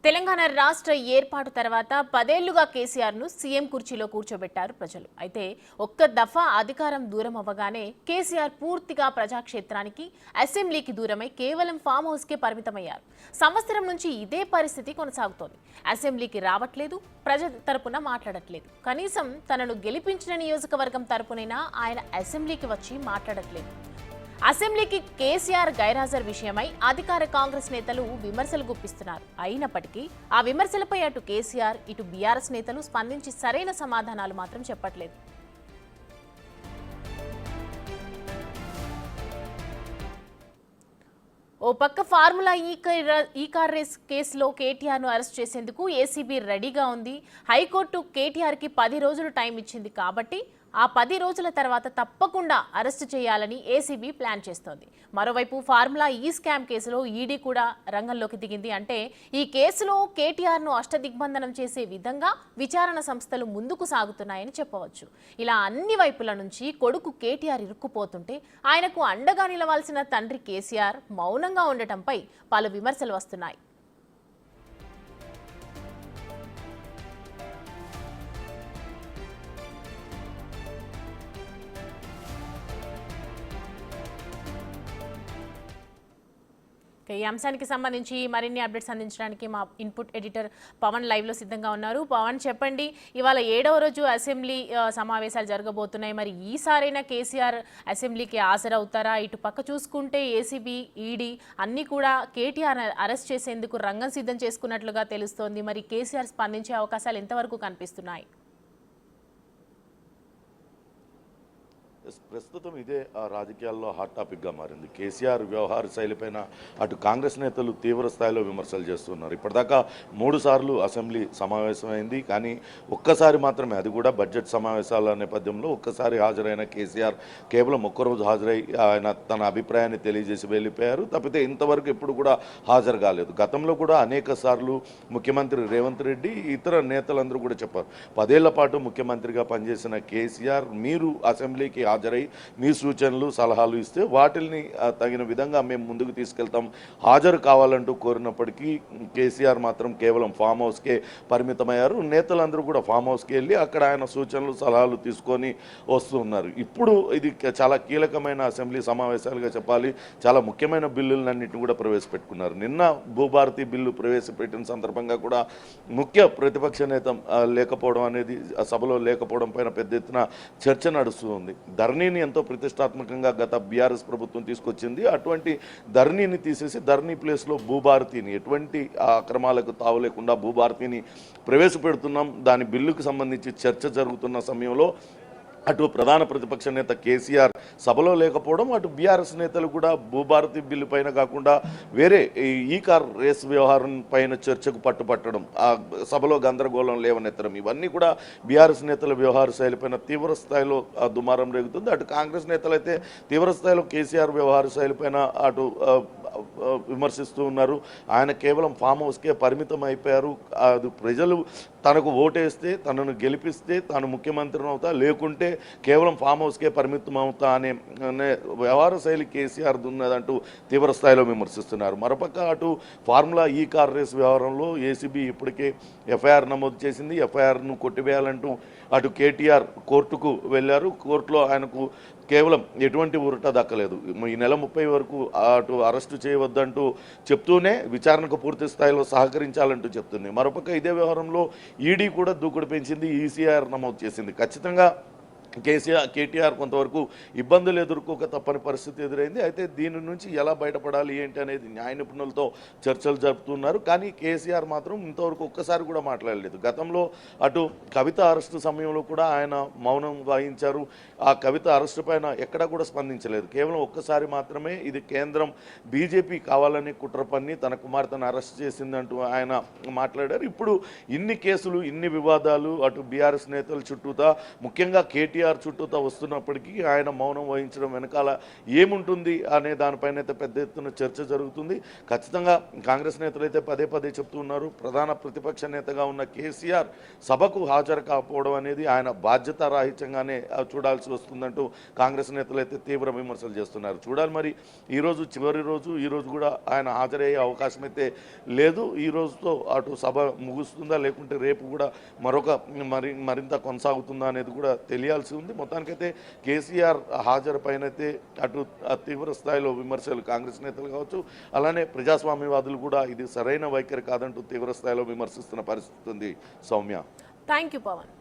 తెలంగాణ రాష్ట్ర ఏర్పాటు తర్వాత 10 ఏళ్లుగా కేసీఆర్ను సీఎం కుర్చీలో కూర్చోబెట్టారు ప్రజలు. అయితే ఒక్క దఫా అధికారం దూరం అవ్వగానే కేసీఆర్ పూర్తిగా ప్రజాక్షేత్రానికి, అసెంబ్లీకి దూరమై కేవలం ఫామ్ హౌస్కే పరిమితమయ్యారు. సంవత్సరం నుంచి ఇదే పరిస్థితి కొనసాగుతోంది. అసెంబ్లీకి రావట్లేదు, ప్రజల తరపున మాట్లాడట్లేదు. కనీసం తనను గెలిపించిన నియోజకవర్గం తరపునైనా ఆయన అసెంబ్లీకి వచ్చి మాట్లాడట్లేదు. అసెంబ్లీకి కేసీఆర్ గైర్హాజరు విషయమై అధికార కాంగ్రెస్ నేతలు విమర్శలు గుప్పిస్తున్నారు. అయినప్పటికీ ఆ విమర్శలపై అటు కేసీఆర్, ఇటు బీఆర్ఎస్ నేతలు స్పందించి సరైన సమాధానాలు మాత్రం చెప్పట్లేదు. ఓ పక్క ఫార్ములా ఈ కార్ రేస్ కేసులో కేటీఆర్ను అరెస్ట్ చేసేందుకు ఏసీబీ రెడీగా ఉంది. హైకోర్టు కేటీఆర్కి 10 రోజులు టైం ఇచ్చింది కాబట్టి ఆ 10 రోజుల తర్వాత తప్పకుండా అరెస్టు చేయాలని ఏసీబీ ప్లాన్ చేస్తోంది. మరోవైపు ఫార్ములా ఈ స్కామ్ కేసులో ఈడీ కూడా రంగంలోకి దిగింది. అంటే ఈ కేసులో కేటీఆర్ను అష్టదిగ్బంధనం చేసే విధంగా విచారణ సంస్థలు ముందుకు సాగుతున్నాయని చెప్పవచ్చు. ఇలా అన్ని వైపుల నుంచి కొడుకు కేటీఆర్ ఇరుక్కుపోతుంటే ఆయనకు అండగా నిలవాల్సిన తండ్రి కేసీఆర్ మౌనంగా ఉండటంపై పలు విమర్శలు వస్తున్నాయి. ఈ అంశానికి సంబంధించి మరిన్ని అప్డేట్స్ అందించడానికి మా ఇన్పుట్ ఎడిటర్ పవన్ లైవ్లో సిద్ధంగా ఉన్నారు. పవన్, చెప్పండి, ఇవాళ 7వ రోజు అసెంబ్లీ సమావేశాలు జరగబోతున్నాయి. మరి ఈసారైనా కేసీఆర్ అసెంబ్లీకి హాజరవుతారా? ఇటు పక్క చూసుకుంటే ఏసీబీ, ఈడీ అన్నీ కూడా కేటీఆర్ అరెస్ట్ చేసేందుకు రంగం సిద్ధం చేసుకున్నట్లుగా తెలుస్తోంది. మరి కేసీఆర్ స్పందించే అవకాశాలు ఎంతవరకు కనిపిస్తున్నాయి? ప్రస్తుతం ఇదే రాజకీయాల్లో హాట్ టాపిక్గా మారింది. కేసీఆర్ వ్యవహార శైలిపైన అటు కాంగ్రెస్ నేతలు తీవ్ర స్థాయిలో విమర్శలు చేస్తున్నారు. ఇప్పటిదాకా 3 సార్లు అసెంబ్లీ సమావేశమైంది, కానీ ఒక్కసారి మాత్రమే, అది కూడా బడ్జెట్ సమావేశాల నేపథ్యంలో ఒక్కసారి హాజరైన కేసీఆర్ కేవలం ఒక్కరోజు హాజరై ఆయన తన అభిప్రాయాన్ని తెలియజేసి వెళ్ళిపోయారు. తప్పితే ఇంతవరకు ఎప్పుడు కూడా హాజరు కాలేదు. గతంలో కూడా అనేక సార్లు ముఖ్యమంత్రి రేవంత్ రెడ్డి, ఇతర నేతలందరూ కూడా చెప్పారు, 10 ఏళ్ల పాటు ముఖ్యమంత్రిగా పనిచేసిన కేసీఆర్ మీరు అసెంబ్లీకి హాజరై మీ సూచనలు సలహాలు ఇస్తే వాటిని తగిన విధంగా మేము ముందుకు తీసుకెళ్తాం, హాజరు కావాలంటూ కోరినప్పటికీ కేసీఆర్ మాత్రం కేవలం ఫామ్ హౌస్కే పరిమితమయ్యారు. నేతలందరూ కూడా ఫామ్ హౌస్కి వెళ్ళి అక్కడ ఆయన సూచనలు సలహాలు తీసుకొని వస్తున్నారు. ఇప్పుడు ఇది చాలా కీలకమైన అసెంబ్లీ సమావేశాలుగా చెప్పాలి. చాలా ముఖ్యమైన బిల్లులన్నింటినీ కూడా ప్రవేశపెట్టుకున్నారు. నిన్న భూభారతి బిల్లు ప్రవేశపెట్టిన సందర్భంగా కూడా ముఖ్య ప్రతిపక్ష నేత లేకపోవడం అనేది, సభలో లేకపోవడం పైన పెద్ద ఎత్తున చర్చ నడుస్తుంది. ధరణిని ఎంతో ప్రతిష్టాత్మకంగా గత బీఆర్ఎస్ ప్రభుత్వం తీసుకొచ్చింది. అటువంటి ధరణిని తీసేసి ధరణి ప్లేస్లో భూభారతిని, ఎటువంటి అక్రమాలకు తావు లేకుండా భూభారతిని ప్రవేశపెడుతున్నాం. దాని బిల్లుకు సంబంధించి చర్చ జరుగుతున్న సమయంలో అటు ప్రధాన ప్రతిపక్ష నేత కేసీఆర్ సభలో లేకపోవడం, అటు బీఆర్ఎస్ నేతలు కూడా భూభారతి బిల్లు పైన కాకుండా వేరే ఈ కార్ రేస్ వ్యవహారం పైన చర్చకు పట్టుపట్టడం, ఆ సభలో గందరగోళం లేవనెత్తడం, ఇవన్నీ కూడా బీఆర్ఎస్ నేతల వ్యవహార శైలిపైన తీవ్ర స్థాయిలో దుమారం రేగుతుంది. అటు కాంగ్రెస్ నేతలు అయితే తీవ్ర స్థాయిలో కేసీఆర్ వ్యవహార శైలిపైన అటు విమర్శిస్తూ ఉన్నారు. ఆయన కేవలం ఫామ్ హౌస్కే పరిమితం అయిపోయారు. అది ప్రజలు తనకు ఓటేస్తే, తనను గెలిపిస్తే తాను ముఖ్యమంత్రిని అవుతా, లేకుంటే కేవలం ఫామ్ హౌస్కే పరిమితం అవుతా అనే వ్యవహార శైలి కేసీఆర్ ఉన్నదంటూ తీవ్ర స్థాయిలో విమర్శిస్తున్నారు. మరోపక్క అటు ఫార్ములా ఈ కార్ రేస్ వ్యవహారంలో ఏసీబీ ఇప్పటికే ఎఫ్ఐఆర్ నమోదు చేసింది. ఎఫ్ఐఆర్ను కొట్టివేయాలంటూ అటు కేటీఆర్ కోర్టుకు వెళ్ళారు. కోర్టులో ఆయనకు కేవలం ఎటువంటి ఊరట దక్కలేదు. ఈ నెల 30 వరకు అటు అరెస్టు చేయవద్దంటూ చెప్తూనే విచారణకు పూర్తి స్థాయిలో సహకరించాలంటూ చెప్తుంది. మరోపక్క ఇదే వ్యవహారంలో ఈడీ కూడా దూకుడు పెంచింది, ఈసీఆర్ నమోదు చేసింది. ఖచ్చితంగా కేటీఆర్ కొంతవరకు ఇబ్బందులు ఎదుర్కోక తప్పని పరిస్థితి ఎదురైంది. అయితే దీని నుంచి ఎలా బయటపడాలి ఏంటి అనేది న్యాయ నిపుణులతో చర్చలు జరుపుతున్నారు. కానీ కేసీఆర్ మాత్రం ఇంతవరకు ఒక్కసారి కూడా మాట్లాడలేదు. గతంలో అటు కవిత అరెస్టు సమయంలో కూడా ఆయన మౌనం వహించారు. ఆ కవిత అరెస్టు పైన ఎక్కడా కూడా స్పందించలేదు. కేవలం ఒక్కసారి మాత్రమే ఇది కేంద్రం బీజేపీ కావాలని కుట్ర పన్ని తన కుమార్తెను అరెస్ట్ చేసిందంటూ ఆయన మాట్లాడారు. ఇప్పుడు ఇన్ని కేసులు, ఇన్ని వివాదాలు అటు బీఆర్ఎస్ నేతల చుట్టూతా, ముఖ్యంగా కేటీఆర్ కేటీఆర్ చుట్టూతో వస్తున్నప్పటికీ ఆయన మౌనం వహించడం వెనకాల ఏముంటుంది అనే దానిపైన అయితే పెద్ద ఎత్తున చర్చ జరుగుతుంది. ఖచ్చితంగా కాంగ్రెస్ నేతలు అయితే పదే పదే చెప్తూ ఉన్నారు, ప్రధాన ప్రతిపక్ష నేతగా ఉన్న కేసీఆర్ సభకు హాజరు కాకపోవడం అనేది ఆయన బాధ్యత రాహిత్యంగానే చూడాల్సి వస్తుందంటూ కాంగ్రెస్ నేతలు అయితే తీవ్ర విమర్శలు చేస్తున్నారు. చూడాలి మరి ఈరోజు చివరి రోజు, ఈరోజు కూడా ఆయన హాజరయ్యే అవకాశం అయితే లేదు. ఈ రోజుతో అటు సభ ముగుస్తుందా లేకుంటే రేపు కూడా మరింత కొనసాగుతుందా అనేది కూడా తెలియాల్సి ఉంది. మొత్తానికైతే కేసీఆర్ హాజరు పైనైతే అటు తీవ్ర స్థాయిలో విమర్శలు కాంగ్రెస్ నేతలు కావచ్చు, అలానే ప్రజాస్వామ్యవాదులు కూడా ఇది సరైన వైఖరి కాదంటూ తీవ్ర స్థాయిలో విమర్శిస్తున్న పరిస్థితి ఉంది. సౌమ్య. Thank you Pawan.